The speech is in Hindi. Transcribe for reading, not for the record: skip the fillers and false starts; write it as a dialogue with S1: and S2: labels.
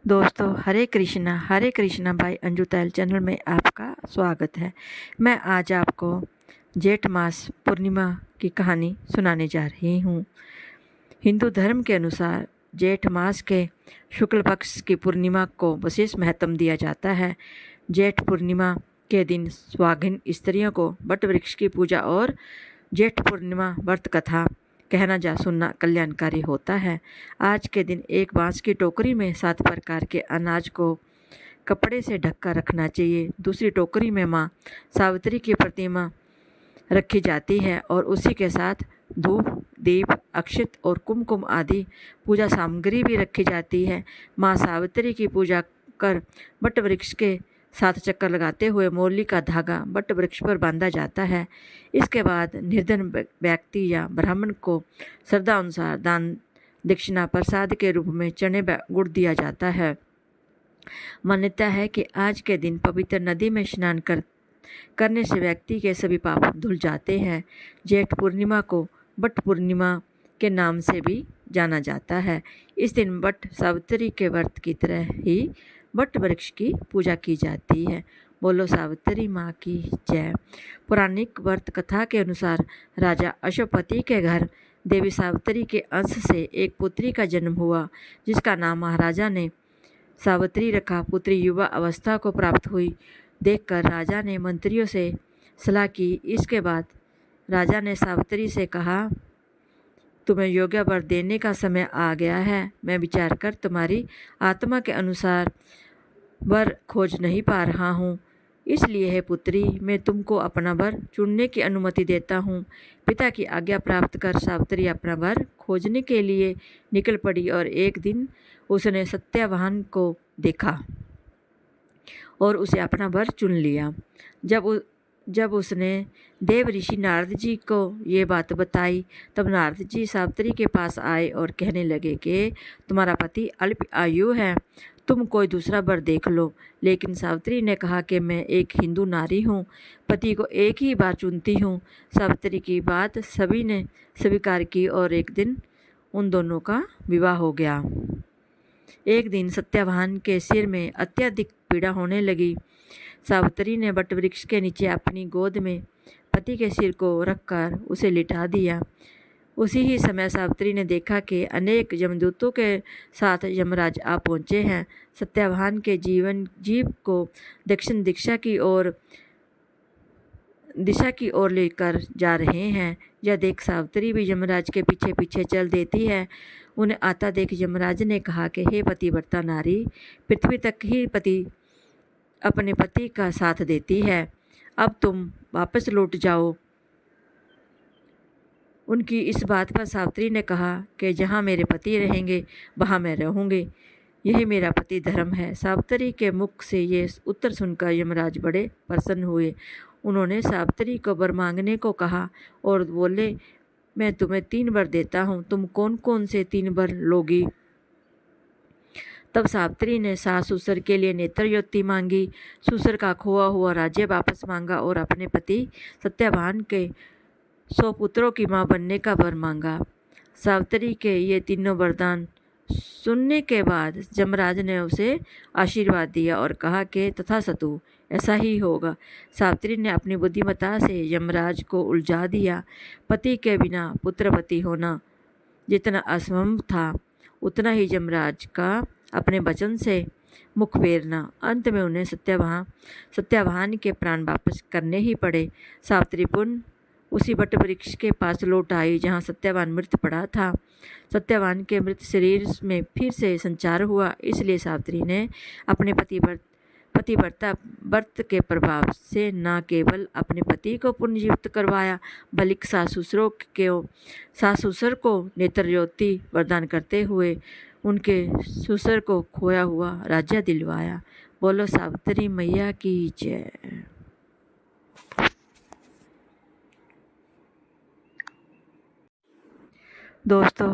S1: दोस्तों हरे कृष्णा भाई अंजू तैल चैनल में आपका स्वागत है। मैं आज आपको जेठ मास पूर्णिमा की कहानी सुनाने जा रही हूँ। हिंदू धर्म के अनुसार जेठ मास के शुक्ल पक्ष की पूर्णिमा को विशेष महत्व दिया जाता है। जेठ पूर्णिमा के दिन सुहागिन स्त्रियों को वट वृक्ष की पूजा और जेठ पूर्णिमा व्रत कथा कहना जा सुनना कल्याणकारी होता है। आज के दिन एक बांस की टोकरी में 7 प्रकार के अनाज को कपड़े से ढककर रखना चाहिए। दूसरी टोकरी में माँ सावित्री की प्रतिमा रखी जाती है और उसी के साथ धूप, दीप, अक्षत और कुमकुम आदि पूजा सामग्री भी रखी जाती है। माँ सावित्री की पूजा कर वट वृक्ष के 7 चक्कर लगाते हुए मोरली का धागा वट वृक्ष पर बांधा जाता है। इसके बाद निर्धन व्यक्ति या ब्राह्मण को श्रद्धा अनुसार दान दक्षिणा प्रसाद के रूप में चने गुड़ दिया जाता है। मान्यता है कि आज के दिन पवित्र नदी में स्नान करने से व्यक्ति के सभी पाप धुल जाते हैं। जेठ पूर्णिमा को वट पूर्णिमा के नाम से भी जाना जाता है। इस दिन वट सावित्री के व्रत की तरह ही वट वृक्ष की पूजा की जाती है। बोलो सावित्री माँ की जय। पौराणिक व्रत कथा के अनुसार राजा अश्वपति के घर देवी सावित्री के अंश से एक पुत्री का जन्म हुआ, जिसका नाम महाराजा ने सावित्री रखा। पुत्री युवा अवस्था को प्राप्त हुई देखकर राजा ने मंत्रियों से सलाह की। इसके बाद राजा ने सावित्री से कहा, तुम्हें योग्य वर देने का समय आ गया है। मैं विचार कर तुम्हारी आत्मा के अनुसार वर खोज नहीं पा रहा हूँ, इसलिए है पुत्री, मैं तुमको अपना वर चुनने की अनुमति देता हूँ। पिता की आज्ञा प्राप्त कर सावित्री अपना वर खोजने के लिए निकल पड़ी और एक दिन उसने सत्यवान को देखा और उसे अपना वर चुन लिया। जब उसने देव ऋषि नारद जी को ये बात बताई, तब नारद जी सावित्री के पास आए और कहने लगे कि तुम्हारा पति अल्प आयु है, तुम कोई दूसरा वर देख लो। लेकिन सावित्री ने कहा कि मैं एक हिंदू नारी हूँ, पति को एक ही बार चुनती हूँ। सावित्री की बात सभी ने स्वीकार की और एक दिन उन दोनों का विवाह हो गया। एक दिन सत्यवान के सिर में अत्यधिक पीड़ा होने लगी। सावित्री ने वट वृक्ष के नीचे अपनी गोद में पति के सिर को रखकर उसे लिटा दिया। उसी ही समय सावित्री ने देखा कि अनेक यमदूतों के साथ यमराज आ पहुँचे हैं। सत्यवान के जीव को दक्षिण दिशा की ओर लेकर जा रहे हैं। यह देख सावित्री भी यमराज के पीछे पीछे चल देती है। उन्हें आता देख यमराज ने कहा कि हे पतिव्रता नारी, पृथ्वी तक ही अपने पति का साथ देती है, अब तुम वापस लौट जाओ। उनकी इस बात पर सावित्री ने कहा कि जहाँ मेरे पति रहेंगे वहाँ मैं रहूँगी, यही मेरा पति धर्म है। सावित्री के मुख से ये उत्तर सुनकर यमराज बड़े प्रसन्न हुए। उन्होंने सावित्री को वर मांगने को कहा और बोले, मैं तुम्हें 3 वर देता हूँ, तुम कौन कौन से 3 वर लोगी? तब सावित्री ने सास ससुर के लिए नेत्र ज्योति मांगी, ससुर का खोआ हुआ राज्य वापस मांगा और अपने पति सत्यवान के 100 पुत्रों की मां बनने का वर मांगा। सावित्री के ये तीनों वरदान सुनने के बाद यमराज ने उसे आशीर्वाद दिया और कहा कि तथास्तु, ऐसा ही होगा। सावित्री ने अपनी बुद्धिमत्ता से यमराज को उलझा दिया। पति के बिना पुत्रवती होना जितना असंभव था, उतना ही यमराज का अपने वचन से मुख फेरना। अंत में उन्हें सत्यवान के प्राण वापस करने ही पड़े। सावित्री पुनः उसी वट वृक्ष के पास लौट आई जहाँ सत्यवान मृत पड़ा था। सत्यवान के मृत शरीर में फिर से संचार हुआ, इसलिए सावित्री ने अपने पतिव्रता व्रत के प्रभाव से न केवल अपने पति को पुनर्जीवित करवाया, बल्कि सास ससुर को नेत्र ज्योति वरदान करते हुए उनके ससुर को खोया हुआ राज्य दिलवाया। बोलो सावित्री मैया की जय। दोस्तों